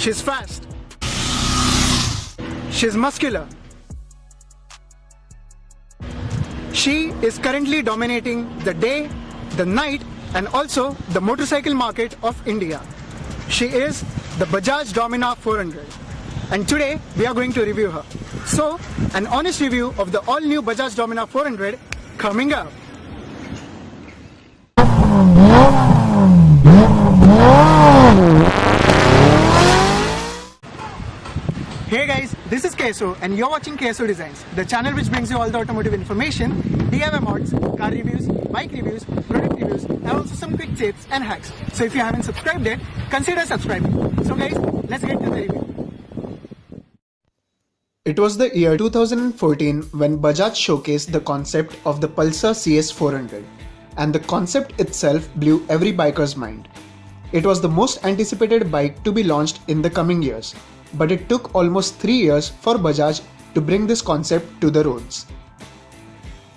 She's fast. She's muscular. She is currently dominating the day, the night, and also the motorcycle market of India. She is the Bajaj Dominar 400. And today we are going to review her. So, an honest review of the all-new Bajaj Dominar 400 coming up. Hey guys, this is K.S.O and you're watching K.S.O Designs, the channel which brings you all the automotive information, DIY mods, car reviews, bike reviews, product reviews, and also some quick tips and hacks. So if you haven't subscribed yet, consider subscribing. So guys, let's get to the review. It was the year 2014 when Bajaj showcased the concept of the Pulsar CS400, and the concept itself blew every biker's mind. It was the most anticipated bike to be launched in the coming years, but it took almost 3 years for Bajaj to bring this concept to the roads.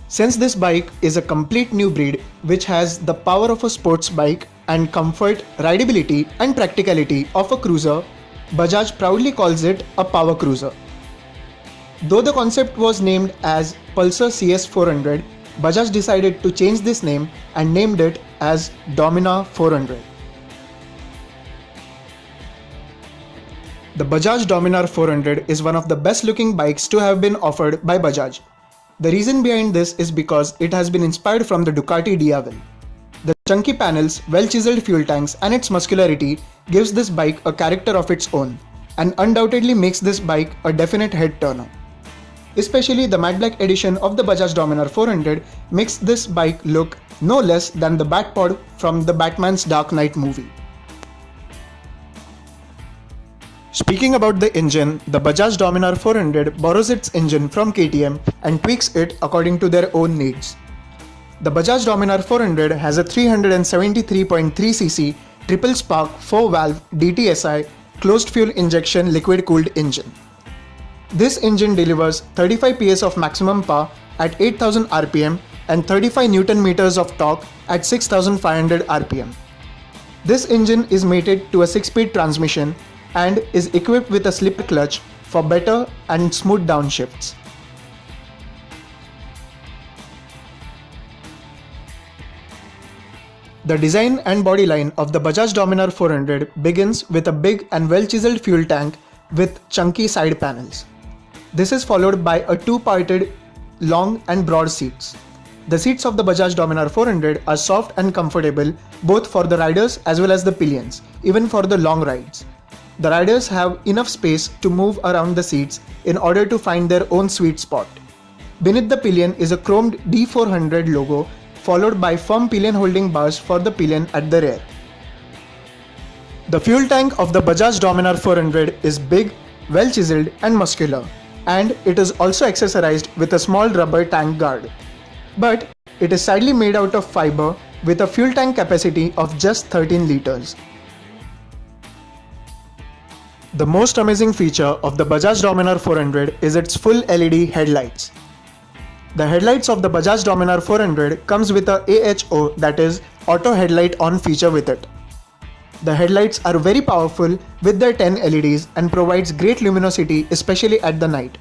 Since this bike is a complete new breed which has the power of a sports bike and comfort, ridability and practicality of a cruiser, Bajaj proudly calls it a power cruiser. Though the concept was named as Pulsar CS400, Bajaj decided to change this name and named it as Dominar 400. The Bajaj Dominar 400 is one of the best looking bikes to have been offered by Bajaj. The reason behind this is because it has been inspired from the Ducati Diavel. The chunky panels, well-chiseled fuel tanks and its muscularity gives this bike a character of its own and undoubtedly makes this bike a definite head-turner. Especially the matte black edition of the Bajaj Dominar 400 makes this bike look no less than the Batpod from the Batman's Dark Knight movie. Speaking about the engine, the Bajaj Dominar 400 borrows its engine from KTM and tweaks it according to their own needs. The Bajaj Dominar 400 has a 373.3cc triple spark 4-valve DTSI closed fuel injection liquid cooled engine. This engine delivers 35 PS of maximum power at 8000 rpm and 35 Nm of torque at 6500 rpm. This engine is mated to a 6-speed transmission and is equipped with a slipper clutch for better and smooth downshifts. The design and body line of the Bajaj Dominar 400 begins with a big and well-chiseled fuel tank with chunky side panels. This is followed by a two-parted long and broad seats. The seats of the Bajaj Dominar 400 are soft and comfortable both for the riders as well as the pillions, even for the long rides. The riders have enough space to move around the seats in order to find their own sweet spot. Beneath the pillion is a chromed D400 logo followed by firm pillion holding bars for the pillion at the rear. The fuel tank of the Bajaj Dominar 400 is big, well chiseled and muscular, and it is also accessorized with a small rubber tank guard. But it is sadly made out of fiber with a fuel tank capacity of just 13 liters. The most amazing feature of the Bajaj Dominar 400 is its full LED headlights. The headlights of the Bajaj Dominar 400 comes with a AHO, that is auto headlight on feature with it. The headlights are very powerful with their 10 LEDs and provides great luminosity especially at the night.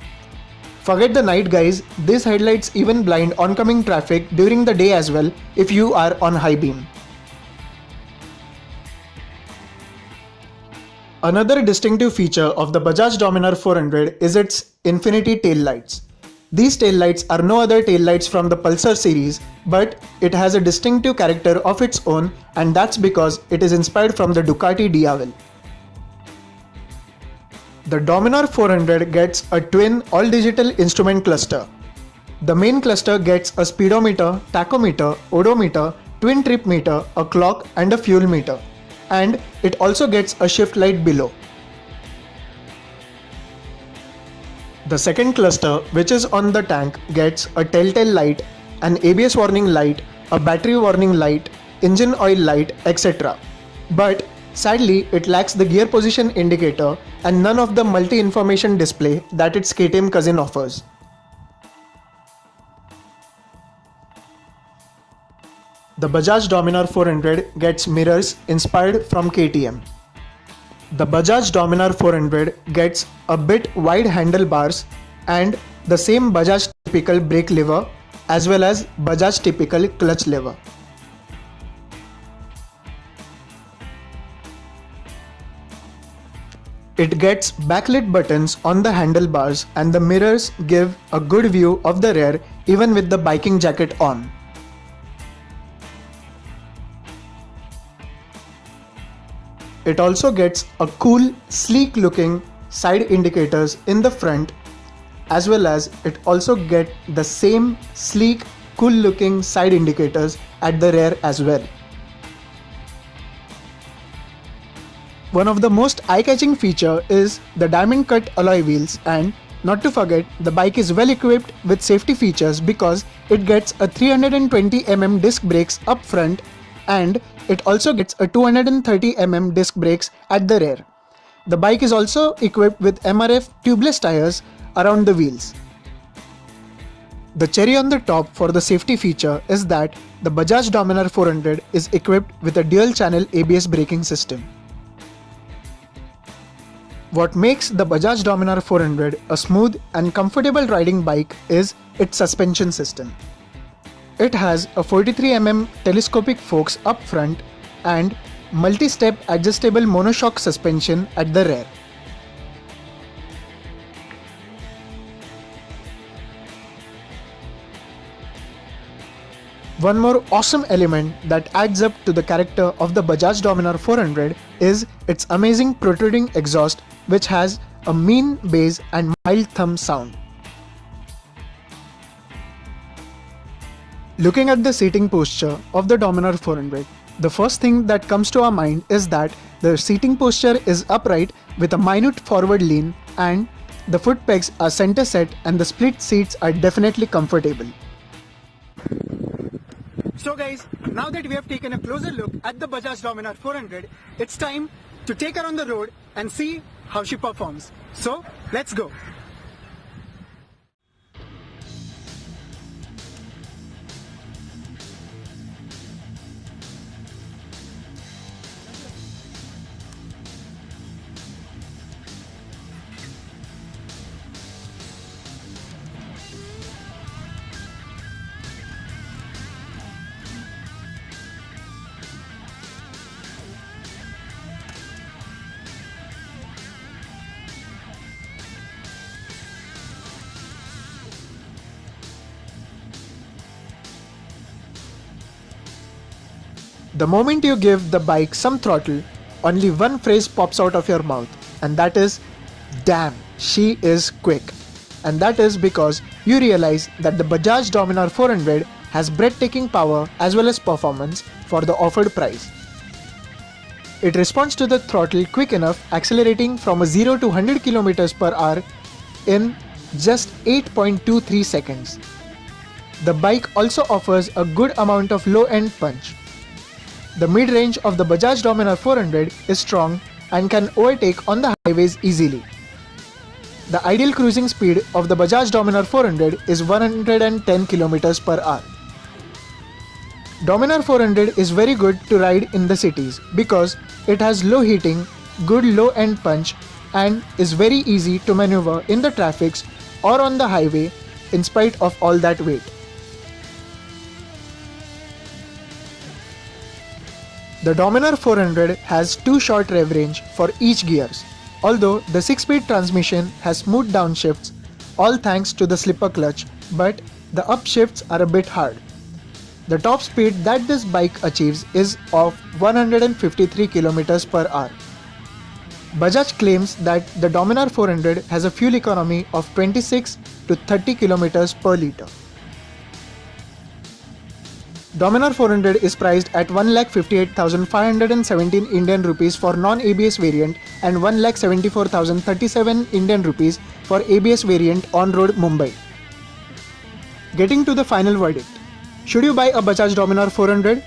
Forget the night guys, these headlights even blind oncoming traffic during the day as well if you are on high beam. Another distinctive feature of the Bajaj Dominar 400 is its infinity taillights. These taillights are no other taillights from the Pulsar series, but it has a distinctive character of its own, and that's because it is inspired from the Ducati Diavel. The Dominar 400 gets a twin all-digital instrument cluster. The main cluster gets a speedometer, tachometer, odometer, twin trip meter, a clock and a fuel meter. And it also gets a shift light below. The second cluster, which is on the tank, gets a telltale light, an ABS warning light, a battery warning light, engine oil light, etc. But sadly, it lacks the gear position indicator and none of the multi-information display that its KTM cousin offers. The Bajaj Dominar 400 gets mirrors inspired from KTM. The Bajaj Dominar 400 gets a bit wide handlebars and the same Bajaj typical brake lever as well as Bajaj typical clutch lever. It gets backlit buttons on the handlebars and the mirrors give a good view of the rear even with the biking jacket on. It also gets a cool, sleek looking side indicators in the front, as well as it also gets the same sleek, cool looking side indicators at the rear as well. One of the most eye-catching feature is the diamond cut alloy wheels, and not to forget, the bike is well equipped with safety features because it gets a 320mm disc brakes up front and it also gets a 230mm disc brakes at the rear. The bike is also equipped with MRF tubeless tires around the wheels. The cherry on the top for the safety feature is that the Bajaj Dominar 400 is equipped with a dual channel ABS braking system. What makes the Bajaj Dominar 400 a smooth and comfortable riding bike is its suspension system. It has a 43mm telescopic forks up front and multi-step adjustable monoshock suspension at the rear. One more awesome element that adds up to the character of the Bajaj Dominar 400 is its amazing protruding exhaust, which has a mean bass and mild thump sound. Looking at the seating posture of the Dominar 400, the first thing that comes to our mind is that the seating posture is upright with a minute forward lean and the foot pegs are center set and the split seats are definitely comfortable. So guys, now that we have taken a closer look at the Bajaj Dominar 400, it's time to take her on the road and see how she performs. So let's go. The moment you give the bike some throttle, only one phrase pops out of your mouth, and that is, "Damn, she is quick." And that is because you realize that the Bajaj Dominar 400 has breathtaking power as well as performance for the offered price. It responds to the throttle quick enough, accelerating from a 0 to 100 km per hour in just 8.23 seconds. The bike also offers a good amount of low-end punch. The mid-range of the Bajaj Dominar 400 is strong and can overtake on the highways easily. The ideal cruising speed of the Bajaj Dominar 400 is 110 km per hour. Dominar 400 is very good to ride in the cities because it has low heating, good low-end punch and is very easy to maneuver in the traffics or on the highway in spite of all that weight. The Dominar 400 has 2 short rev range for each gears, although the 6-speed transmission has smooth downshifts, all thanks to the slipper clutch, but the upshifts are a bit hard. The top speed that this bike achieves is of 153 km per hour. Bajaj claims that the Dominar 400 has a fuel economy of 26 to 30 km per litre. Dominar 400 is priced at 1,58,517 Indian rupees for non-ABS variant and 1,74,037 Indian rupees for ABS variant on-road Mumbai. Getting to the final verdict. Should you buy a Bajaj Dominar 400?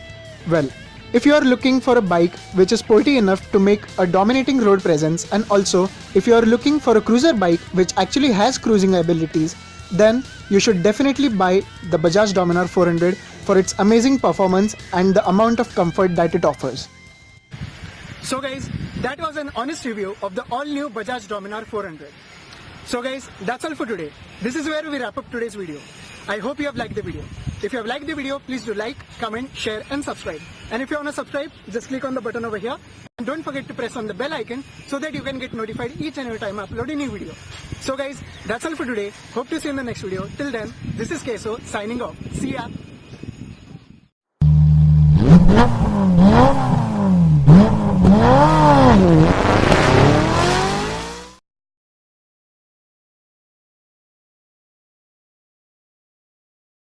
Well, if you are looking for a bike which is sporty enough to make a dominating road presence, and also if you are looking for a cruiser bike which actually has cruising abilities, then you should definitely buy the Bajaj Dominar 400 for its amazing performance and the amount of comfort that it offers. So guys, that was an honest review of the all-new Bajaj Dominar 400. So guys, that's all for today. This is where we wrap up today's video. I hope you have liked the video. If you have liked the video, please do like, comment, share and subscribe. And if you want to subscribe, just click on the button over here. And don't forget to press on the bell icon so that you can get notified each and every time I upload a new video. So guys, that's all for today. Hope to see you in the next video. Till then, this is K.S.O signing off. See ya.